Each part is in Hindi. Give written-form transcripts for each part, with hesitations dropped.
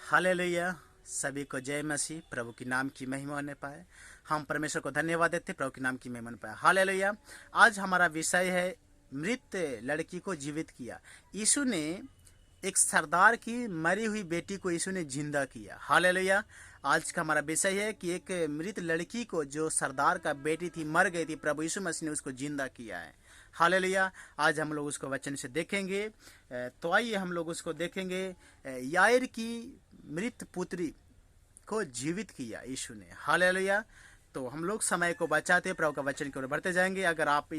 हालेलुया। सभी को जय मसीह। प्रभु की नाम की महिमा होने पाए। हम परमेश्वर को धन्यवाद देते, प्रभु के नाम की महिमा होने पाए। हालेलुया। आज हमारा विषय है मृत लड़की को जीवित किया। यीशु ने एक सरदार की मरी हुई बेटी को यीशु ने जिंदा किया। हालेलुया। आज का हमारा विषय है कि एक मृत लड़की को, जो सरदार का बेटी थी, मर गई थी, प्रभु यीशु मसीह ने उसको जिंदा किया है। हालेलुया। आज हम लोग उसको वचन से देखेंगे। तो आइए हम लोग उसको देखेंगे। याईर की मृत पुत्री को जीवित किया यीशु ने। हालेलुया। तो हम लोग समय को बचाते प्रभु का वचन की ओर बढ़ते जाएंगे। अगर आप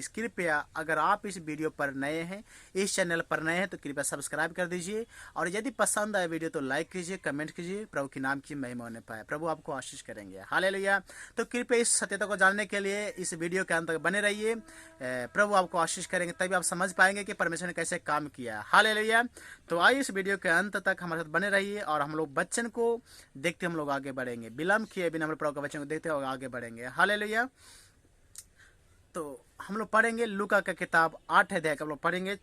इस वीडियो पर नए हैं, इस चैनल पर नए हैं, तो कृपया सब्सक्राइब कर दीजिए। और यदि पसंद आए वीडियो तो लाइक कीजिए, कमेंट कीजिए। प्रभु के नाम की महिमा होने पाए। प्रभु आपको आशीष करेंगे। हालेलुया। तो कृपया इस सत्यता को जानने के लिए इस वीडियो के अंत तक बने रहिए। प्रभु आपको आशीष करेंगे, तभी आप समझ पाएंगे कि परमेश्वर ने कैसे काम किया। हालेलुया। तो आइए इस वीडियो के अंत तक हमारे साथ बने रहिए और हम लोग वचन को देखते हम लोग आगे बढ़ेंगे। विलंब किए बिना हम लोग प्रभु का वचन को देखते हुए आगे बढ़ेंगे। हालेलुया। तो हम लोग पढ़ेंगे लूका का किताब 8 अध्याय का हम लोग पढ़ेंगे।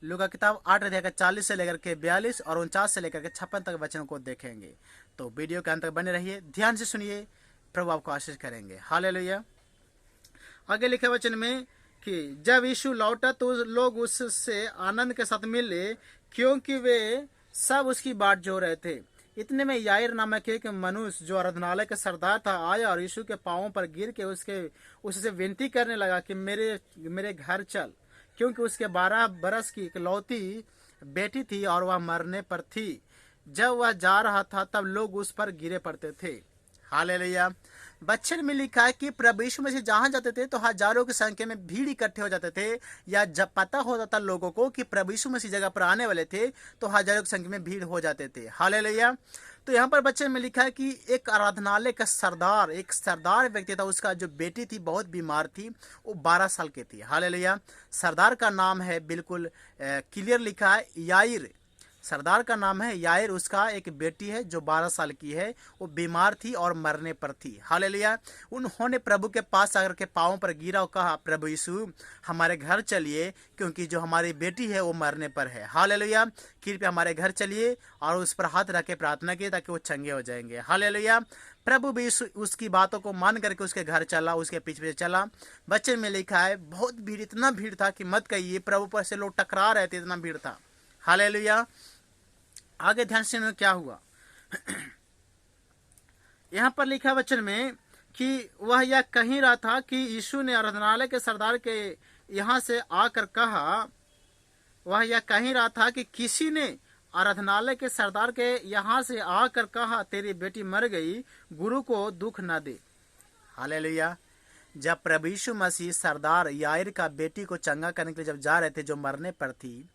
लूका किताब 8 अध्याय का 40 से लेकर के 42 और 49 से लेकर के 56 तक वचनों को देखेंगे। तो वीडियो के अंत तक बने रहिए, ध्यान से सुनिए, प्रभु आपको आशीष करेंगे। हालेलुया। आगे लिखे वचन में कि जब यीशु लौटा तो लोग उससे आनंद के साथ मिले, क्योंकि वे सब उसकी बाट जो रहे थे। इतने में याईर नामक एक मनुष्य, जो आराधनालय का सरदार था, आया और यीशु के पांवों पर गिर के उससे विनती करने लगा कि मेरे घर चल, क्योंकि उसके 12 बरस की इकलौती बेटी थी और वह मरने पर थी। जब वह जा रहा था तब लोग उस पर गिरे पड़ते थे। हालेलुया। वचन में लिखा है कि प्रभु यीशु मसीह जहां जाते थे तो हजारों की संख्या में भीड़ इकट्ठे हो जाते थे। या जब पता होता था लोगों को कि प्रभु यीशु मसीह जगह पर आने वाले थे तो हजारों की संख्या में भीड़ हो जाते थे। हालेलुया। तो यहाँ पर वचन में लिखा है कि एक आराधनालय का सरदार, एक सरदार व्यक्ति था, उसका जो बेटी थी बहुत बीमार थी, वो 12 साल की थी। हालेलुया। सरदार का नाम है, बिल्कुल क्लियर लिखा है, याईर। सरदार का नाम है याईर। उसका एक बेटी है जो 12 साल की है, वो बीमार थी और मरने पर थी। हालेलुया। उन्होंने प्रभु के पास आकर के पांवों पर गिरा और कहा, प्रभु यीशु हमारे घर चलिए, क्योंकि जो हमारी बेटी है वो मरने पर है। हालेलुया। कृपया हमारे घर चलिए, और उस पर हाथ रख के प्रार्थना की ताकि वो चंगे हो जाएंगे। हालेलुया। प्रभु भी उसकी बातों को मान करके उसके घर चला, उसके पीछे चला। बच्चे में लिखा है बहुत भीड़, इतना भीड़ था कि मत कहिए, प्रभु पर से लोग टकरा रहे थे, इतना भीड़ था। हालेलुया। आगे ध्यान से क्या हुआ। यहाँ पर लिखा वचन में कि वह यह कही रहा था कि यीशु ने आराधनालय के सरदार के यहाँ से आकर कहा, वह यह कही रहा था कि किसी ने आराधनालय के सरदार के यहाँ से आकर कहा, तेरी बेटी मर गई, गुरु को दुख न दे। हालेलुया। जब प्रभु यीशु मसीह सरदार याईर का बेटी को चंगा करने के लिए जब जा रहे थे, जो मरने पर थी,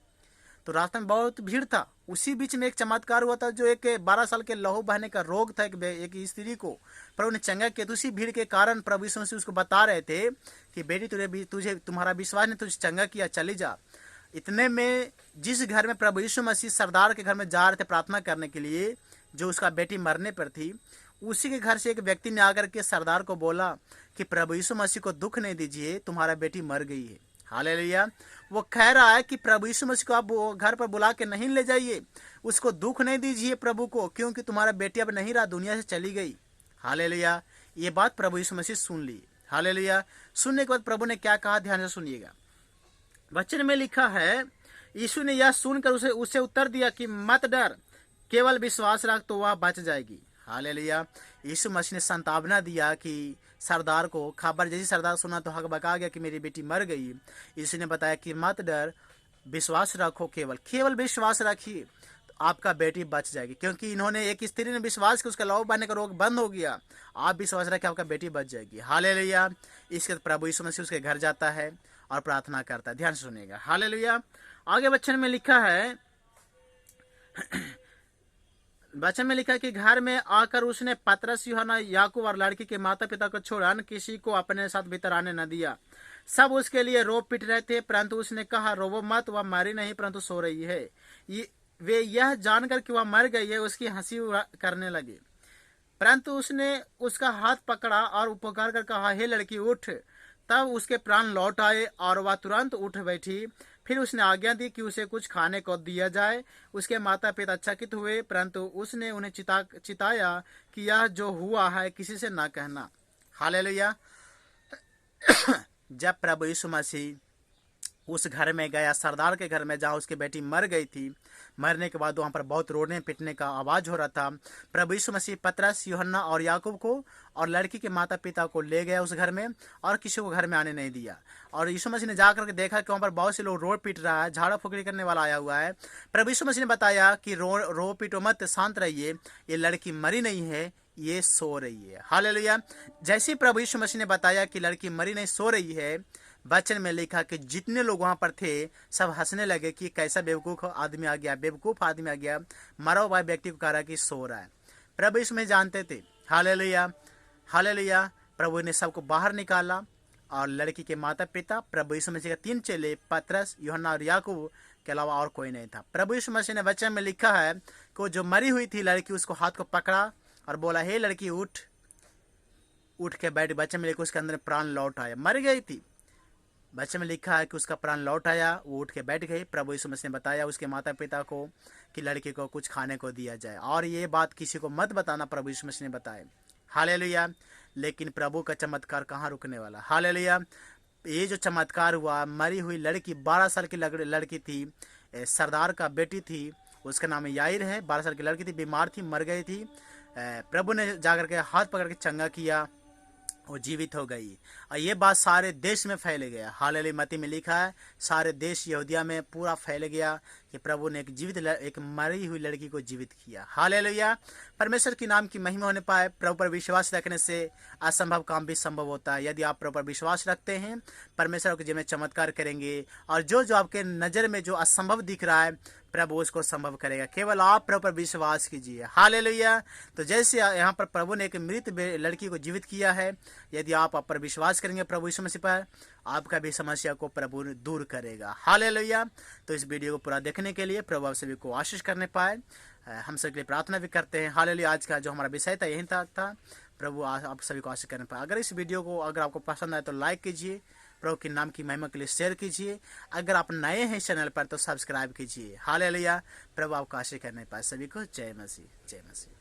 तो रास्ते में बहुत भीड़ था। उसी बीच में एक चमत्कार हुआ था, जो एक 12 साल के लहू बहने का रोग था एक स्त्री को प्रभु ने चंगा किया। तो उसी भीड़ के कारण प्रभु यीशु मसीह उसको बता रहे थे कि बेटी तुझे तुम्हारा विश्वास ने तुझे चंगा किया, चली जा। इतने में जिस घर में प्रभु यीशु मसीह सरदार के घर में जा रहे थे प्रार्थना करने के लिए, जो उसका बेटी मरने पर थी, उसी के घर से एक व्यक्ति ने आकर के सरदार को बोला कि प्रभु यीशु मसीह को दुख नहीं दीजिए, तुम्हारा बेटी मर गई है। हालेलुया। वो कह रहा है कि प्रभु यीशु मसीह को आप घर पर बुला के नहीं ले जाइए, उसको दुख नहीं दीजिए प्रभु को, क्योंकि तुम्हारा बेटी अब नहीं रहा, दुनिया से चली गई। हालेलुया। ये बात प्रभु यीशु मसीह सुन ली। हालेलुया। सुनने के बाद प्रभु ने क्या कहा, ध्यान से सुनिएगा। वचन में लिखा है, यीशु ने यह सुनकर उसे उत्तर दिया कि मत डर, केवल विश्वास रख तो वह बच जाएगी। हालेलुया। यीशु मसीह ने सांत्वना दिया कि सरदार को खबर, जैसे सरदार सुना तो हकबका गया कि मेरी बेटी मर गई। यीशु ने बताया कि मत डर, विश्वास रखो, केवल विश्वास रखिए, तो आपका बेटी बच जाएगी। क्योंकि इन्होंने, एक स्त्री ने विश्वास किया, उसका लहू बहने का रोग बंद हो गया। आप विश्वास रखें, आपका बेटी बच जाएगी। हालेलुया। इसके प्रभु यीशु मसीह उसके घर जाता है और प्रार्थना करता है। ध्यान से सुनिएगा। हालेलुया। आगे वचन में लिखा है कि घर में आकर उसने पतरस, यूहन्ना, याकूब और लड़की के माता पिता को छोड़ अन्य किसी को अपने साथ भीतर आने न दिया। सब उसके लिए रो पिट रहे थे, परंतु उसने कहा, रोवो मत, वह मरी नहीं परंतु सो रही है। वे यह जानकर कि वह मर गई है उसकी हंसी करने लगे। परंतु उसने उसका हाथ पकड़ा और पुकार कर कहा, हे लड़की उठ। तब उसके प्राण लौट आए और वह तुरंत उठ बैठी। फिर उसने आज्ञा दी कि उसे कुछ खाने को दिया जाए। उसके माता पिता चकित हुए, परंतु उसने उन्हें चिताया कि यह जो हुआ है किसी से न कहना। हालेलुया। जब प्रभु यीशु मसीह उस घर में गया, सरदार के घर में, जहाँ उसकी बेटी मर गई थी, मरने के बाद वहाँ पर बहुत रोने पिटने का आवाज़ हो रहा था। प्रभु यीशु मसीह पतरस, यूहन्ना और याकूब को और लड़की के माता पिता को ले गया उस घर में और किसी को घर में आने नहीं दिया। और यीशु मसीह ने जाकर के देखा कि वहाँ पर बहुत से लोग रो पीट रहा है, झाड़ा फुकड़ी करने वाला आया हुआ है। प्रभु यीशु मसीह ने बताया कि रो पीटो मत, शांत रहिए, ये लड़की मरी नहीं है, ये सो रही है। हालेलुया। जैसे प्रभु यीशु मसीह ने बताया कि लड़की मरी नहीं, सो रही है, वचन में लिखा कि जितने लोग वहां पर थे सब हंसने लगे कि कैसा बेवकूफ आदमी आ गया, बेवकूफ आदमी आ गया, मरा हुआ व्यक्ति को कह रहा कि सो रहा है। प्रभु इसमें जानते थे। Hallelujah, hallelujah. प्रभु ने सबको बाहर निकाला और लड़की के माता पिता, प्रभु यीशु मसीह के 3 चेले, पतरस, यूहन्ना और याकूब के अलावा और कोई नहीं था। प्रभु यीशु मसीह ने वचन में लिखा है कि जो मरी हुई थी लड़की, उसको हाथ को पकड़ा और बोला, हे लड़की उठ। उठ के बैठ। बच्चे में लिखा उसके अंदर प्राण लौट आया। मर गई थी, बच्चे में लिखा है कि उसका प्राण लौट आया, वो उठ के बैठ गई। प्रभु यीशु मसीह ने बताया उसके माता पिता को कि लड़के को कुछ खाने को दिया जाए, और ये बात किसी को मत बताना, प्रभु यीशु मसीह ने बताया। हालेलुया। लेकिन प्रभु का चमत्कार कहाँ रुकने वाला। हालेलुया। ये जो चमत्कार हुआ, मरी हुई लड़की, 12 साल की लड़की थी, सरदार का बेटी थी, उसका नाम याईर है। 12 साल की लड़की थी, बीमार थी, मर गई थी। प्रभु ने जाकर के हाथ पकड़ के चंगा किया, वो जीवित हो गई, और ये बात सारे देश में फैल गया। हालेलुया। मत्ती में लिखा है सारे देश यहूदिया में पूरा फैल गया कि प्रभु ने एक मरी हुई लड़की को जीवित किया। हालेलुया। परमेश्वर के नाम की महिमा होने पाए। प्रभु पर विश्वास रखने से असंभव काम भी संभव होता है। यदि आप प्रभु पर विश्वास रखते हैं, परमेश्वर के जीवन में चमत्कार करेंगे, और जो आपके नज़र में जो असंभव दिख रहा है, प्रभु उसको संभव करेगा। केवल आप प्रभु पर विश्वास कीजिए। हालेलुया। तो जैसे यहाँ पर प्रभु ने एक मृत लड़की को जीवित किया है, यदि आप पर विश्वास करेंगे प्रभु यीशु मसीह पर, आपका भी समस्या को प्रभु दूर करेगा। हालेलुया। तो इस वीडियो को पूरा देखने के लिए प्रभु आप सभी को आशीष करने पाए, हम सभी के लिए प्रार्थना भी करते हैं। हालेलुया। आज का जो हमारा विषय था यही था। प्रभु आप सभी को आशीष करने पाए। अगर इस वीडियो को अगर आपको पसंद आए तो लाइक कीजिए, प्रभु के नाम की महिमा के लिए शेयर कीजिए। अगर आप नए हैं चैनल पर तो सब्सक्राइब कीजिए। हालेलुया। प्रभु आपको आशीष करने पाए। सभी को जय मसीह, जय मसीह।